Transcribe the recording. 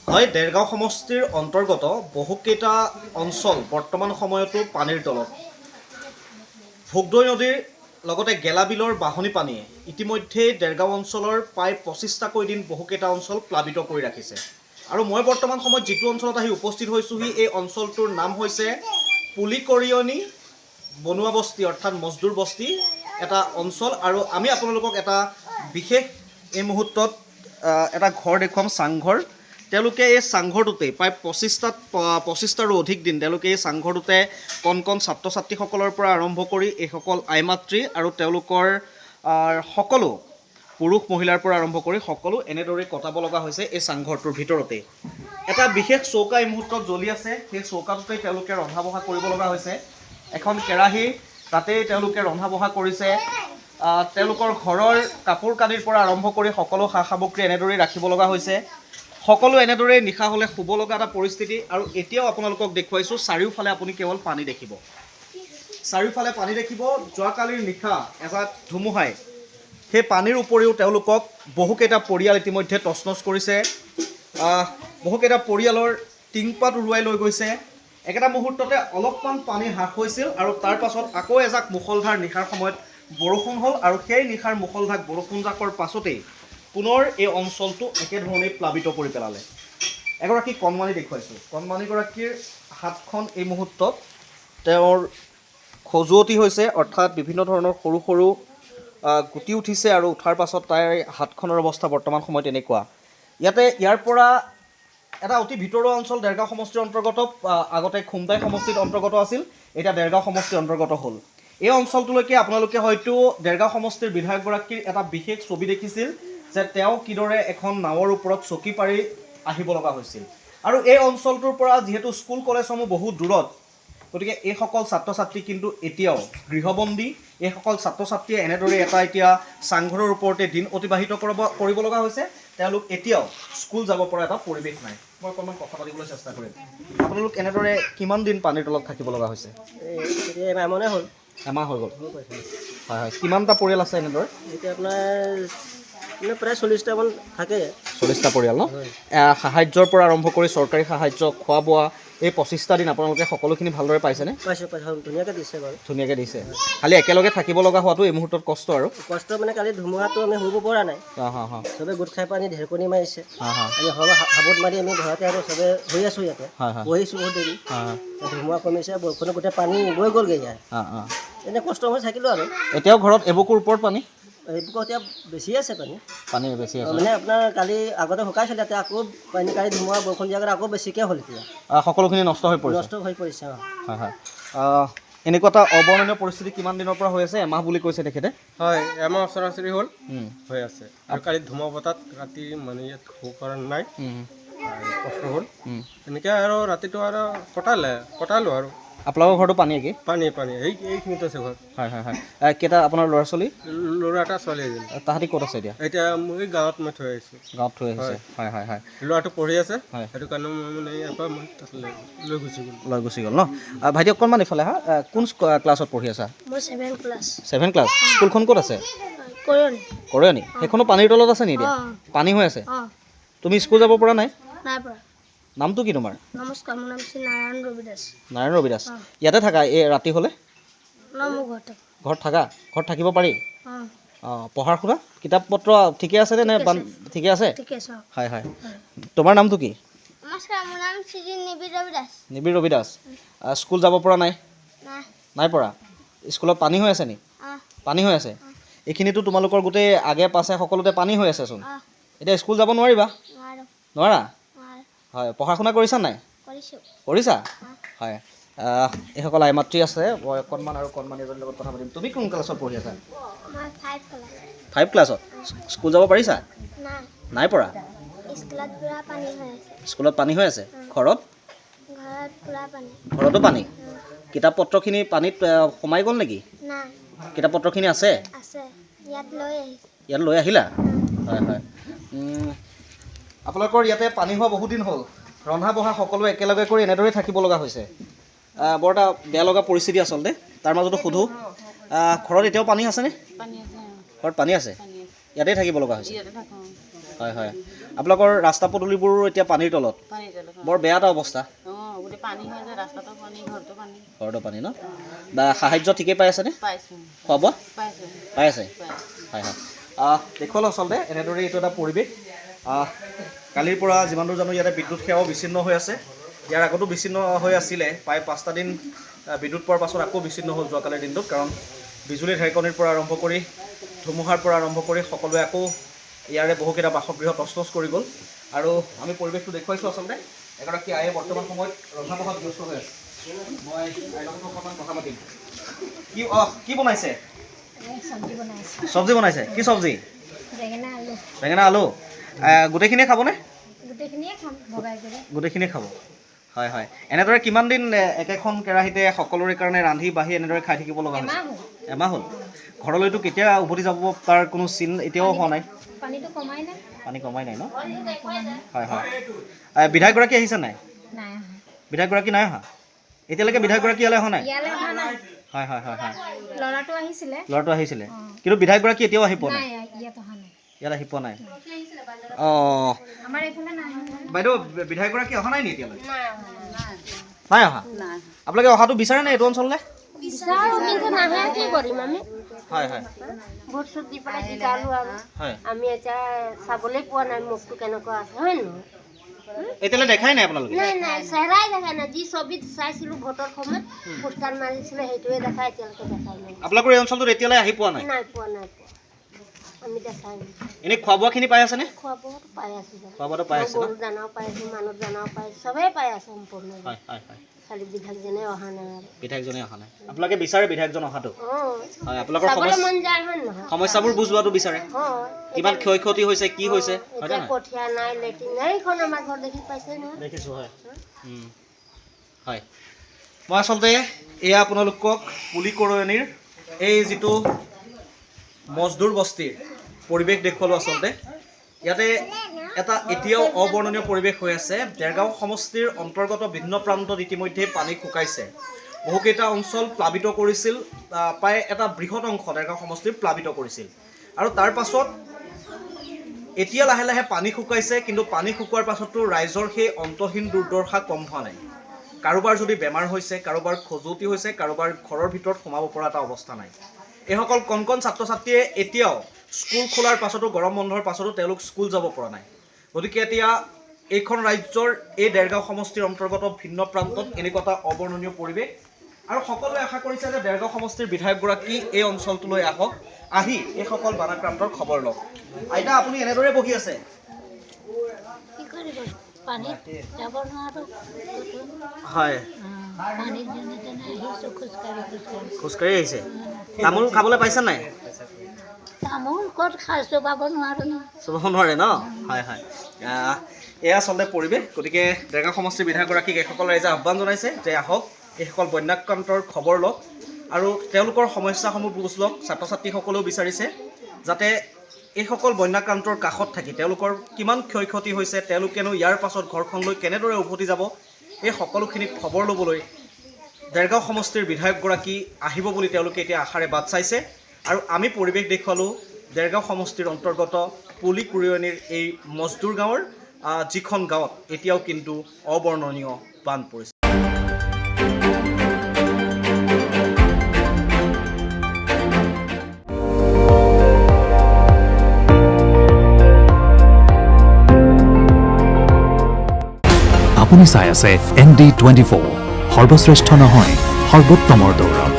হয়, দেৰগাঁও সমষ্টিৰ অন্তৰ্গত বহুকেইটা অঞ্চল বৰ্তমান সময়তো পানীৰ তলত। ভোগদৈ নদীৰ লগতে গেলাবিলৰ বাঢ়নী পানীয়ে ইতিমধ্যে দেৰগাঁও অঞ্চলৰ প্ৰায় 25টাকৈ দিন বহুকেইটা অঞ্চল প্লাবিত কৰি ৰাখিছে। আৰু মই বৰ্তমান সময়ত যিটো অঞ্চলত আহি উপস্থিত হৈছোঁহি, এই অঞ্চলটোৰ নাম হৈছে পুলিকৰিয়নি বনুৱা বস্তি অৰ্থাৎ মজদুৰ বস্তি এটা অঞ্চল। আৰু আমি আপোনালোকক এটা বিশেষ এই মুহূৰ্তত এটা ঘৰ দেখুৱাম, চাংঘৰ। তেওঁলোকে এই চাংঘৰটোতে প্ৰায় 25টাৰো অধিক দিন তেওঁলোকে এই চাংঘৰটোতে কণ কণ ছাত্ৰ ছাত্ৰীসকলৰ পৰা আৰম্ভ কৰি এইসকল আই মাতৃ আৰু তেওঁলোকৰ সকলো পুৰুষ মহিলাৰ পৰা আৰম্ভ কৰি সকলো এনেদৰে কটাব লগা হৈছে এই চাংঘৰটোৰ ভিতৰতে। এটা বিশেষ চৌকা এই মুহূৰ্তত জ্বলি আছে, সেই চৌকাটোতেই তেওঁলোকে ৰন্ধা বঢ়া কৰিব লগা হৈছে। এখন কেৰাহী, তাতেই তেওঁলোকে ৰন্ধা বঢ়া কৰিছে। তেওঁলোকৰ ঘৰৰ কাপোৰ কানিৰ পৰা আৰম্ভ কৰি সকলো সা সামগ্ৰী এনেদৰেই ৰাখিব লগা হৈছে। সকলো এনেদৰেই নিশা হ'লে শুব লগা এটা পৰিস্থিতি। আৰু এতিয়াও আপোনালোকক দেখুৱাইছোঁ, চাৰিওফালে আপুনি কেৱল পানী দেখিব, চাৰিওফালে পানী দেখিব। যোৱাকালিৰ নিশা এজাক ধুমুহাই সেই পানীৰ উপৰিও তেওঁলোকক বহুকেইটা পৰিয়াল ইতিমধ্যে তছনছ কৰিছে। বহুকেইটা পৰিয়ালৰ টিংপাত উৰুৱাই লৈ গৈছে। একেটা মুহূৰ্ততে অলপমান পানী হ্ৰাস হৈছিল আৰু তাৰ পাছত আকৌ এজাক মুষলধাৰ নিশাৰ সময়ত বৰষুণ হ'ল। আৰু সেই নিশাৰ মুষলধাৰ বৰষুণজাকৰ পাছতেই পুনৰ এই অঞ্চলটো একেধৰণেই প্লাবিত কৰি পেলালে। এগৰাকী কণমানি দেখুৱাইছোঁ, কণমানিগৰাকীৰ হাতখন এই মুহূৰ্তত তেওঁৰ খজুৱতি হৈছে, অৰ্থাৎ বিভিন্ন ধৰণৰ সৰু সৰু গুটি উঠিছে আৰু উঠাৰ পাছত তাইৰ হাতখনৰ অৱস্থা বৰ্তমান সময়ত এনেকুৱা। ইয়াৰ পৰা এটা অতি ভিতৰুৱা অঞ্চল দেৰগাঁও সমষ্টিৰ অন্তৰ্গত, আগতে খুমটাই সমষ্টিৰ অন্তৰ্গত আছিল, এতিয়া দেৰগাঁও সমষ্টিৰ অন্তৰ্গত হ'ল। এই অঞ্চলটোলৈকে আপোনালোকে হয়তো দেৰগাঁও সমষ্টিৰ বিধায়কগৰাকীৰ এটা বিশেষ ছবি দেখিছিল, যে তেওঁ কিদৰে এখন নাৱৰ ওপৰত চকী পাৰি আহিব লগা হৈছিল। আৰু এই অঞ্চলটোৰ পৰা যিহেতু স্কুল কলেজসমূহ বহু দূৰত, গতিকে এইসকল ছাত্ৰ ছাত্ৰী কিন্তু এতিয়াও গৃহবন্দী। এইসকল ছাত্ৰ ছাত্ৰীয়ে এনেদৰে এটা এতিয়া চাংঘৰৰ ওপৰতে দিন অতিবাহিত কৰিব লগা হৈছে। তেওঁলোক এতিয়াও স্কুল যাব পৰা এটা পৰিৱেশ নাই। মই অকণমান কথা পাতিবলৈ চেষ্টা কৰিম। আপোনালোক এনেদৰে কিমান দিন পানীৰ তলত থাকিব লগা হৈছে? এমাহ হ'ল। এমাহ হৈ গ'ল। হয় হয়। কিমানটা পৰিয়াল আছে এনেদৰে? এতিয়া আপোনাৰ প্ৰায় 40টামান থাকে। 40টা পৰিয়াল ন? সাহায্যৰ পৰা আৰম্ভ কৰি চৰকাৰী সাহায্য, খোৱা বোৱা, এই 25টা দিন আপোনালোকে সকলোখিনি ভালদৰে পাইছেনে? পাইছোঁ, ধুনীয়াকৈ দিছে বাৰু। ধুনীয়াকৈ দিছে। খালি একেলগে থাকিব লগা হোৱাটো এই মুহূৰ্তত কষ্ট আৰু। কষ্ট মানে কালি ধুমুহাটো আমি শুব পৰা নাই। চবে গোট খাই পানী ঢেৰকনি মাৰিছে। আমি হাবত মাৰি আমি ঘৰতে আৰু চবে শুই আছোঁ ইয়াতে। বহিছোঁ বহুত দেৰি। ধুমুহা কমিছে, বৰষুণত গোটেই পানী বৈ গ'লগৈ ইয়াত। এনে কষ্ট হৈ থাকিলোঁ আৰু। এতিয়াও ঘৰত এবুকুৰ ওপৰত পানী? এইবোৰ এতিয়া বেছি আছে পানী বেছি আছে। মানে আপোনাৰ কালি আগতে শুকাইছিলে, এতিয়া আকৌ পানী কালি ধুমুহা বৰষুণ দিয়াৰ আকৌ বেছিকৈ হ'ল এতিয়া। সকলোখিনি নষ্ট হৈ পৰিছে। নষ্ট হৈ পৰিছে। হয় হয়। এনেকুৱা এটা অবৰ্ণনীয় পৰিস্থিতি কিমান দিনৰ পৰা হৈ আছে? এমাহ বুলি কৈছে তেখেতে। হয়, এমাহ ওচৰা-ওচৰি হ'ল হৈ আছে। আৰু কালি ধুমুহা বতাহত ৰাতি মানে ইয়াত শুব পৰা নাই, কষ্ট হ'ল। এনেকৈ আৰু ৰাতিটো আৰু কটালোঁ আৰু। আপোনালোকৰ ঘৰটো পানী কি? পানী এইখিনিত আছে ঘৰ। হয় হয় হয়। কেইটা আপোনাৰ ল'ৰা ছোৱালী? ল'ৰা এটা, ছোৱালী এজনী। তাহাঁতি ক'ত আছে এতিয়া? এতিয়া মই গাঁৱত থৈ আহিছোঁ। গাঁৱত থৈ আহিছে। হয় হয় হয়। ল'ৰাটো পঢ়ি আছে, হয়। সেইটো কাৰণে মই মানে ইয়াৰ পৰা মই তাত লৈ গুচি গ'ল ন? ভাইটি অকণমান এইফালে হা। কোন ক্লাছত পঢ়ি আছা? মই 7 ক্লাছ। 7 ক্লাছ। স্কুলখন ক'ত আছে? কৰিয়নি। সেইখনো পানীৰ তলত আছে নি এতিয়া? পানী হৈ আছে? তুমি স্কুল যাব পৰা নাই? নাই পৰা। নামটো কি তোমাৰ? নমস্কাৰ, মোৰ নাম শ্ৰী নাৰায়ণ ৰবি দাস। নাৰায়ণ ৰবি দাস। ইয়াতে থাকা এই ৰাতি হ'লে? মোৰ ঘৰত থাকোঁ। ঘৰত থাকা? ঘৰত থাকিব পাৰি? পঢ়া শুনা কিতাপ পত্ৰ ঠিকে আছে নে? ঠিকে আছে? হয় হয়। তোমাৰ নামটো কি? নমস্কাৰ, মোৰ নাম শ্ৰী নিবিড় ৰবি দাস। নিবিড় ৰবি দাস। স্কুল যাব পৰা নাই? নাই পৰা। স্কুলত পানী হৈ আছে নি? পানী হৈ আছে। এইখিনিতো তোমালোকৰ গোটেই আগে পাছে সকলোতে পানী হৈ আছেচোন। এতিয়া স্কুল যাব নোৱাৰিবা? নোৱাৰা? হয়। পঢ়া শুনা কৰিছা নাই? কৰিছা? হয়। এইসকল আই মাতৃ আছে। মই অকণমান আৰু কণমানি এজনীৰ লগত কথা পাতিম। তুমি কোন ক্লাছত পঢ়ি আছা? 5 ক্লাছত। স্কুল যাব পাৰিছা? নাই পৰা। স্কুলত পানী হৈ আছে। ঘৰত? ঘৰতো পানী। কিতাপ পত্ৰখিনি পানীত সোমাই গ'ল নেকি? কিতাপ পত্ৰখিনি আছে? ইয়াত লৈ আহিলা? হয় হয়। আপোনালোকৰ ইয়াতে পানী হোৱা বহুত দিন হ'ল। ৰন্ধা বঢ়া সকলোৱে একেলগে কৰি এনেদৰেই থাকিব লগা হৈছে। বৰ এটা বেয়া লগা পৰিস্থিতি আচলতে। তাৰ মাজতো সোধোঁ, ঘৰত এতিয়াও পানী আছেনে? ঘৰত পানী আছে। ইয়াতেই থাকিব লগা হৈছে। হয় হয়। আপোনালোকৰ ৰাস্তা পদূলিবোৰো এতিয়া পানীৰ তলত বৰ বেয়া এটা অৱস্থা ঘৰতো পানী ন বা সাহায্য ঠিকেই পাই আছেনে খোৱা বোৱা পাই আছে হয় হয় দেখুৱালোঁ আচলতে এনেদৰে এইটো এটা পৰিৱেশ কালিৰ পৰা যিমান দূৰ জানো ইয়াতে বিদ্যুৎ সেৱাও বিচ্ছিন্ন হৈ আছে ইয়াৰ আগতো বিচ্ছিন্ন হৈ আছিলে প্ৰায় 5টা দিন বিদ্যুৎ পোৱাৰ পাছত আকৌ বিচ্ছিন্ন হ'ল যোৱাকালিৰ দিনটোত কাৰণ বিজুলী ঢেৰেকনিৰ পৰা আৰম্ভ কৰি ধুমুহাৰ পৰা আৰম্ভ কৰি সকলোৱে আকৌ ইয়াৰে বহুকেইটা বাসগৃহ তছনছ কৰি গ'ল আৰু আমি পৰিৱেশটো দেখুৱাইছোঁ আচলতে এগৰাকী আয়ে বৰ্তমান সময়ত ৰন্ধা বঢ়াত ব্যস্ত হৈ আছে মই আইৰ লগত অকণমান কথা পাতিম কি বনাইছে চব্জি বনাইছে কি চব্জি বেঙেনা আলু গোটেইখিনিয়ে খাবনে গোটেইখিনিয়ে খাব হয় হয় এনেদৰে কিমান দিন একেখন কেৰাহীতে সকলোৰে কাৰণে ৰান্ধি বাঢ়ি এনেদৰে খাই থাকিব লগা হৈছে এমাহ হ'ল ঘৰলৈতো কেতিয়া উভতি যাব তাৰ কোনো চিন এতিয়াও হোৱা নাই পানী কমাই নাই ন হয় হয় বিধায়কগৰাকী আহিছে নাই বিধায়কগৰাকী নাই অহা এতিয়ালৈকে বিধায়কগৰাকী ইয়ালৈ অহা নাই হয় হয় হয় হয় ল'ৰাটো আহিছিলে কিন্তু বিধায়কগৰাকী এতিয়াও আহি পোৱা নাই ইয়াত আহি পোৱা নাই অঁ বাইদেউ বিধায়কগৰাকী অহা নাই নি এতিয়ালৈ নাই অহা আপোনালোকে অহাটো বিচাৰে নাই এইটো অঞ্চললৈ হয় হয় ভোট চোট দি পেলাই জিকালো আৰু আমি এতিয়া চাবলৈ পোৱা নাই মুখটো কেনেকুৱা আছে হয় নহয় এতিয়ালৈ দেখাই নাই আপোনালোকে নাই নাই চেহেৰাই দেখা নাই যি ছবিত চাইছিলো ভোটৰ সময়ত পোষ্টাৰ মাৰিছিলে সেইটোৱে দেখা এতিয়ালৈকে দেখাই নাই আপোনালোকৰ এই অঞ্চলটোত এতিয়ালৈ আহি পোৱা নাই নাই পোৱা আমি দেখাই নাই এনেই খোৱা বোৱাখিনি পাই আছেনে খোৱা বোৱাটো পাই আছো খোৱা বোৱাটো পাই আছে গৰু দানাও পাই আছো মানুহ দানাও পাই আছো চবেই পাই আছো সম্পূৰ্ণ হয় হয় হয় খালি বিধায়কজনে অহা নাই আৰু বিধায়কজনে অহা নাই আপোনালোকে বিচাৰে বিধায়কজন অহাটো হয় আপোনালোকৰ চাবলৈ মন যায় হয় নহয় সমস্যাবোৰ বুজোৱাটো বিচাৰে কিমান ক্ষয় ক্ষতি হৈছে কি হৈছে এতিয়া কঠীয়া নাই লেট্ৰিন এইখন আমাৰ ঘৰ দেখি পাইছে নহয় দেখিছোঁ হয় হয় মই আচলতে এয়া আপোনালোকক পুলি কৰয়নীৰ এই যিটো মজদুৰ বস্তিৰ পৰিৱেশ দেখুৱালোঁ আচলতে ইয়াতে এটা এতিয়াও অবৰ্ণনীয় পৰিৱেশ হৈ আছে দেৰগাঁও সমষ্টিৰ অন্তৰ্গত বিভিন্ন প্ৰান্তত ইতিমধ্যে পানী শুকাইছে বহুকেইটা অঞ্চল প্লাবিত কৰিছিল প্ৰায় এটা বৃহৎ অংশ দেৰগাঁও সমষ্টিৰ প্লাবিত কৰিছিল আৰু তাৰ পাছত এতিয়া লাহে লাহে পানী শুকাইছে কিন্তু পানী শুকোৱাৰ পাছতো ৰাইজৰ সেই অন্তহীন দুৰ্দশা কম হোৱা নাই কাৰোবাৰ যদি বেমাৰ হৈছে কাৰোবাৰ খজুৱতি হৈছে কাৰোবাৰ ঘৰৰ ভিতৰত সোমাব পৰা এটা অৱস্থা নাই এইসকল কণ কণ ছাত্ৰ ছাত্ৰীয়ে এতিয়াও স্কুল খোলাৰ পাছতো গৰম বন্ধৰ পাছতো তেওঁলোক স্কুল যাব পৰা নাই গতিকে এতিয়া এইখন ৰাজ্যৰ এই দেৰগাঁও সমষ্টিৰ অন্তৰ্গত ভিন্ন প্ৰান্তত এনেকুৱা এটা অবৰ্ণনীয় পৰিৱেশ আৰু সকলোৱে আশা কৰিছে যে দেৰগাঁও সমষ্টিৰ বিধায়কগৰাকী এই অঞ্চলটোলৈ আহক আহি এইসকল বানাক্ৰান্তৰ খবৰ লওক আইতা আপুনি এনেদৰে বহি আছে হয় খোজকাঢ়ি আহিছে তামোল খাবলৈ পাইছে নাই তামোল ক'ত খাইছোঁ পাব নোৱাৰোঁ চুব নোৱাৰে ন হয় হয় এয়া আচলতে পৰিৱেশ গতিকে দেৰগাঁও সমষ্টিৰ বিধায়কগৰাকীক এইসকল ৰাইজে আহ্বান জনাইছে যে আহক এইসকল বন্যাক্ৰান্তৰ খবৰ লওক আৰু তেওঁলোকৰ সমস্যাসমূহ বুজ লওক ছাত্ৰ ছাত্ৰীসকলেও বিচাৰিছে যাতে এইসকল বন্যাক্ৰান্তৰ কাষত থাকি তেওঁলোকৰ কিমান ক্ষয় ক্ষতি হৈছে তেওঁলোকেনো ইয়াৰ পাছত ঘৰখনলৈ কেনেদৰে উভতি যাব এই সকলোখিনি খবৰ ল'বলৈ দেৰগাঁও সমষ্টিৰ বিধায়কগৰাকী আহিব বুলি তেওঁলোকে এতিয়া আশাৰে বাট চাইছে আৰু আমি পৰিৱেশ দেখুৱালোঁ দেৰগাঁও সমষ্টিৰ অন্তৰ্গত পুলি কুৰিয়নীৰ এই মজদুৰ গাঁৱৰ যিখন গাঁৱত এতিয়াও কিন্তু অবৰ্ণনীয় বান পৰিছে আপুনি চাই আছে ND24 সৰ্বশ্ৰেষ্ঠ নহয় সৰ্বোত্তমৰ দৌৰ